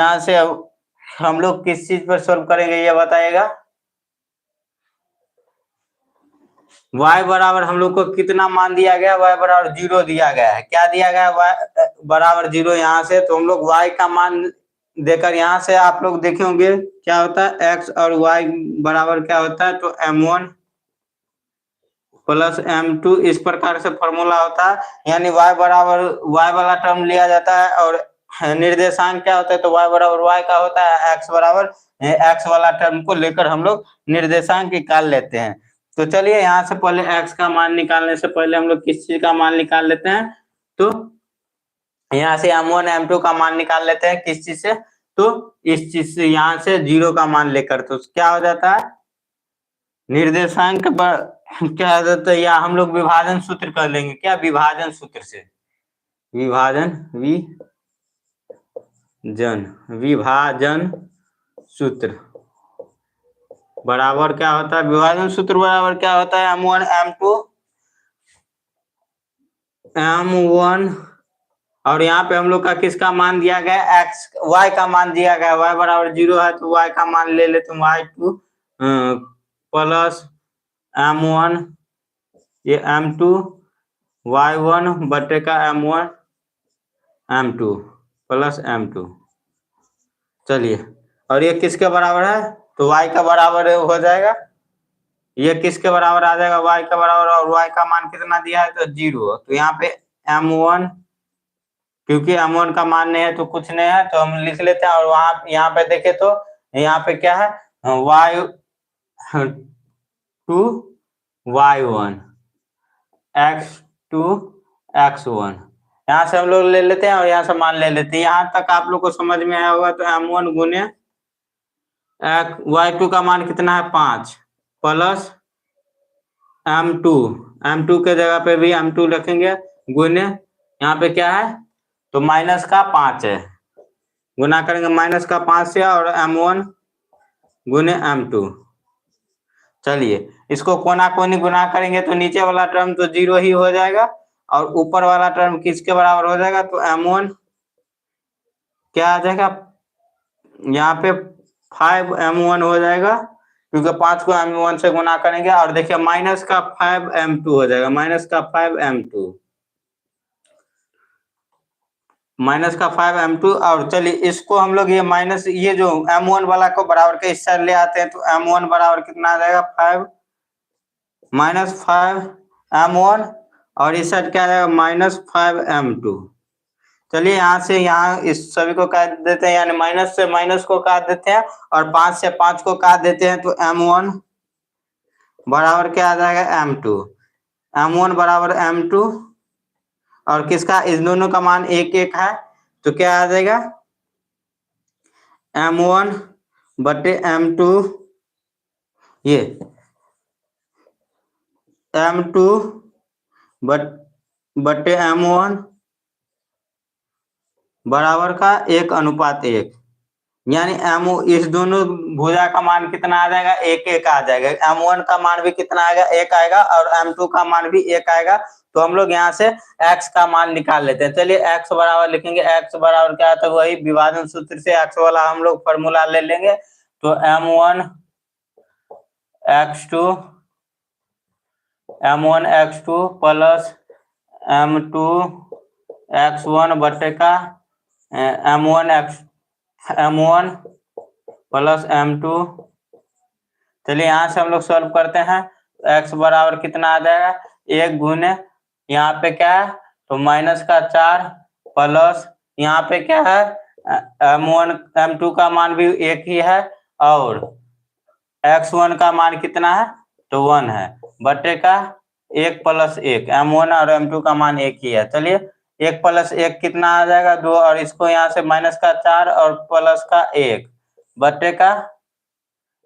यहाँ से हम लोग किस चीज पर सोल्व करेंगे ये बताइएगा। y बराबर हम लोग को कितना मान दिया गया, y बराबर 0 दिया गया है। क्या दिया गया है? y बराबर 0। यहाँ से तो हम लोग y का मान देकर यहाँ से आप लोग देखे होंगे क्या होता है, x और y बराबर क्या होता है, तो m1 प्लस m2 इस प्रकार से फॉर्मूला होता है। यानी y बराबर y वाला टर्म लिया जाता है और निर्देशांक क्या होता है, तो y बराबर y का होता है, x बराबर x वाला टर्म को लेकर हम लोग निर्देशांक निकाल लेते हैं। तो चलिए यहाँ से पहले x का मान निकालने से पहले हम लोग किस चीज का मान निकाल लेते हैं, तो यहाँ से m1 m2 का मान निकाल लेते हैं। किस चीज से, तो इस चीज से, यहाँ से 0 का मान लेकर, तो क्या हो जाता है, निर्देशांक क्या हो जाता है, या हम लोग विभाजन सूत्र कर लेंगे। क्या, विभाजन सूत्र से, विभाजन सूत्र बराबर क्या होता है, विभाजन सूत्र बराबर क्या होता है, m1 m1 और यहाँ पे हम लोग का किसका मान दिया गया, x y का मान दिया गया, y बराबर 0 है तो y का मान ले लेते हैं, y2 प्लस m1 ये m2 y1 बटे का m1 m2 प्लस m2। चलिए, और ये किसके बराबर है, तो y का बराबर हो जाएगा। ये किसके बराबर आ जाएगा, y का बराबर, और y का मान कितना दिया है, तो 0। तो यहाँ पे m1, क्योंकि m1 का मान नहीं है तो कुछ नहीं है, तो हम लिख लेते हैं। और वहां यहाँ पे देखे तो यहाँ पे क्या है, y2 y1 x2 x1, यहाँ से हम लोग ले लेते हैं और यहाँ से मान ले लेते हैं। यहाँ तक आप लोग को समझ में आया होगा। तो m1 गुने y2 का मान कितना है 5 प्लस m2 के जगह पे भी m2 रखेंगे, गुने यहाँ पे क्या है, तो माइनस का 5 है, गुना करेंगे माइनस का 5 से, और m1 गुने m2। चलिए, इसको कोना कोनी गुना करेंगे तो नीचे वाला टर्म तो 0 ही हो जाएगा, और ऊपर वाला टर्म किसके बराबर हो जाएगा, तो m1 क्या आ जाएगा, यहाँ पे 5m1 हो जाएगा, क्योंकि 5 को m1 से गुना करेंगे। और देखिए माइनस का 5m2 हो जाएगा, माइनस का 5m2। और चलिए इसको हम लोग ये माइनस, ये जो m1 वाला को बराबर के इस साइड ले आते हैं, तो m1 बराबर कितना आ जाएगा, 5 माइनस 5m1, और इस साइड क्या आ जाएगा, माइनस 5m2। चलिए यहाँ से यहाँ इस सभी को काट देते हैं, यानी माइनस से माइनस को काट देते हैं, और 5 से 5 को काट देते हैं, तो m1 बराबर क्या आ जाएगा, m1 बराबर m2, और किसका, इस दोनों का मान 1 1 है, तो क्या आ जाएगा, m1 बटे m2, ये m2 बटे m1 बराबर का 1:1, यानी इस दोनों भुजा का मान कितना आ जाएगा, 1 1 आ जाएगा। m1 का मान भी कितना आएगा, 1 आएगा, और m2 का मान भी 1 आएगा। तो हम लोग यहाँ से x का मान निकाल लेते हैं। चलिए x बराबर लिखेंगे, x बराबर क्या आता है, वही विभाजन सूत्र से x वाला हम लोग फॉर्मूला ले लेंगे। तो m1 x2 plus m2 x1 बटे का m1 प्लस m2। चलिए यहाँ से हम लोग सॉल्व करते हैं। x बराबर कितना आ जाएगा, 1 गुने यहाँ पे क्या है, तो माइनस का 4 प्लस यहाँ पे क्या है, m1 m2 का मान भी 1 ही है, और x1 का मान कितना है, तो 1 है, बटे का 1 प्लस 1, m1 और m2 का मान 1 ही है। चलिए 1 प्लस 1 कितना आ जाएगा, 2, और इसको यहाँ से माइनस का 4 और प्लस का 1 बटे का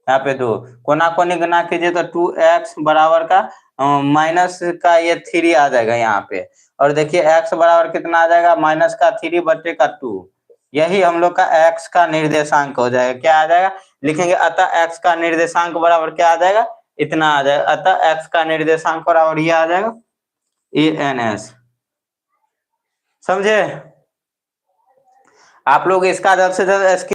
यहाँ पे 2, कोना कोनी गुना कीजिए तो 2x बराबर का माइनस का ये 3 आ जाएगा यहाँ पे। और देखिए x बराबर कितना आ जाएगा, माइनस का 3 बटे का 2। यही हम लोग का x का निर्देशांक हो जाएगा। क्या आ जाएगा, लिखेंगे अतः x का निर्देशांक बराबर क्या आ जाएगा, इतना आ जाएगा। अतः x का निर्देशांक बराबर ये आ जाएगा ans। समझे। आप लोग इसका जल्द से जल्द